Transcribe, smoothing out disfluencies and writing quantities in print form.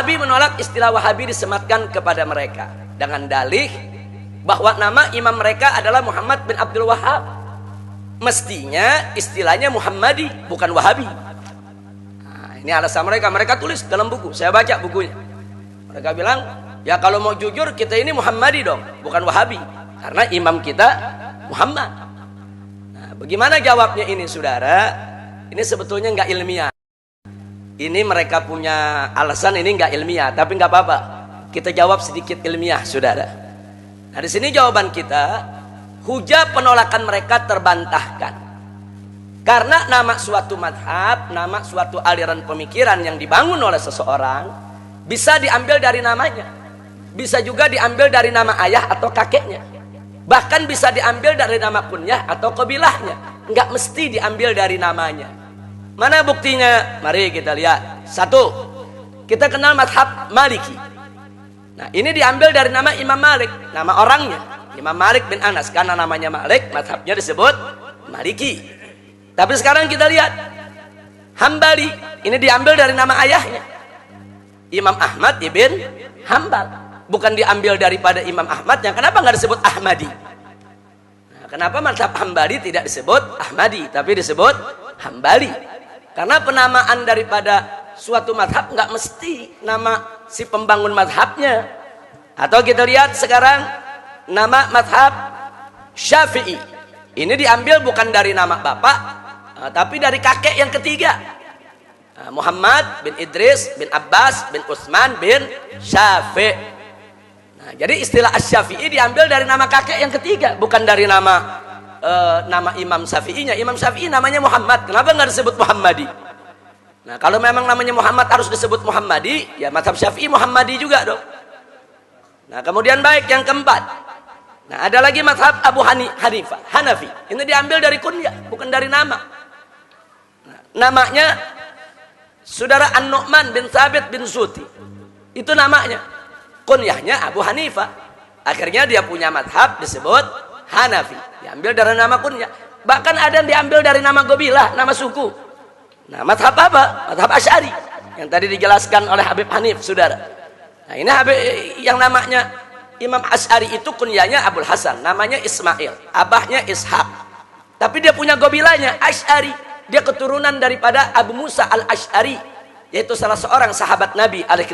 Wahabi menolak istilah Wahabi disematkan kepada mereka dengan dalih bahwa nama imam mereka adalah Muhammad bin Abdul Wahab. Mestinya istilahnya Muhammadi, bukan Wahabi. Nah, ini alasan mereka. Mereka tulis dalam buku, saya baca bukunya. Mereka bilang, ya kalau mau jujur kita ini Muhammadi dong, bukan Wahabi, karena imam kita Muhammad. Nah, bagaimana jawabnya ini, saudara? Ini sebetulnya nggak ilmiah. Ini mereka punya alasan, ini nggak ilmiah, tapi nggak apa-apa. Kita jawab sedikit ilmiah, saudara. Nah, di sini jawaban kita, hujah penolakan mereka terbantahkan. Karena nama suatu madhab, nama suatu aliran pemikiran yang dibangun oleh seseorang, bisa diambil dari namanya. Bisa juga diambil dari nama ayah atau kakeknya. Bahkan bisa diambil dari nama kunyah atau kabilahnya. Nggak mesti diambil dari namanya. Mana buktinya? Mari kita lihat. Satu, kita kenal madhab Maliki. Nah, ini diambil dari nama Imam Malik, nama orangnya Imam Malik bin Anas. Karena namanya Malik, madhabnya disebut Maliki. Tapi sekarang kita lihat Hambali, ini diambil dari nama ayahnya Imam Ahmad ibn Hambal. Bukan diambil daripada Imam Ahmad, yang kenapa nggak disebut Ahmadi? Nah, kenapa madhab Hambali tidak disebut Ahmadi, tapi disebut Hambali? Karena penamaan daripada suatu madhab nggak mesti nama si pembangun madhabnya. Atau kita lihat sekarang nama madhab Syafi'i. Ini diambil bukan dari nama bapak, tapi dari kakek yang ketiga. Muhammad bin Idris bin Abbas bin Utsman bin Syafi'. Nah, jadi istilah Asy-Syafi'i diambil dari nama kakek yang ketiga, bukan dari nama Imam Syafi'inya. Imam Syafi'i namanya Muhammad, kenapa nggak disebut Muhammadi? Nah, kalau memang namanya Muhammad harus disebut Muhammadi, ya mazhab Syafi'i Muhammadi juga dong. Nah, kemudian baik yang keempat. Nah, ada lagi mazhab Abu Hanifah, Hanafi. Ini diambil dari kunyah, bukan dari nama. Nah, namanya saudara An-Nu'man bin Thabit bin Suti. Itu namanya. Kunyahnya Abu Hanifah. Akhirnya dia punya mazhab disebut Hanafi, diambil dari nama kunyah. Bahkan ada yang diambil dari nama gobilah, nama suku. Nah, mazhab apa? Mazhab Asy'ari yang tadi dijelaskan oleh Habib Hanif, saudara. Nah, ini yang namanya Imam Asy'ari itu kunyahnya Abul Hasan, namanya Ismail, abahnya Ishaq. Tapi dia punya gobilahnya Asy'ari. Dia keturunan daripada Abu Musa al-Asy'ari, yaitu salah seorang sahabat Nabi alaihi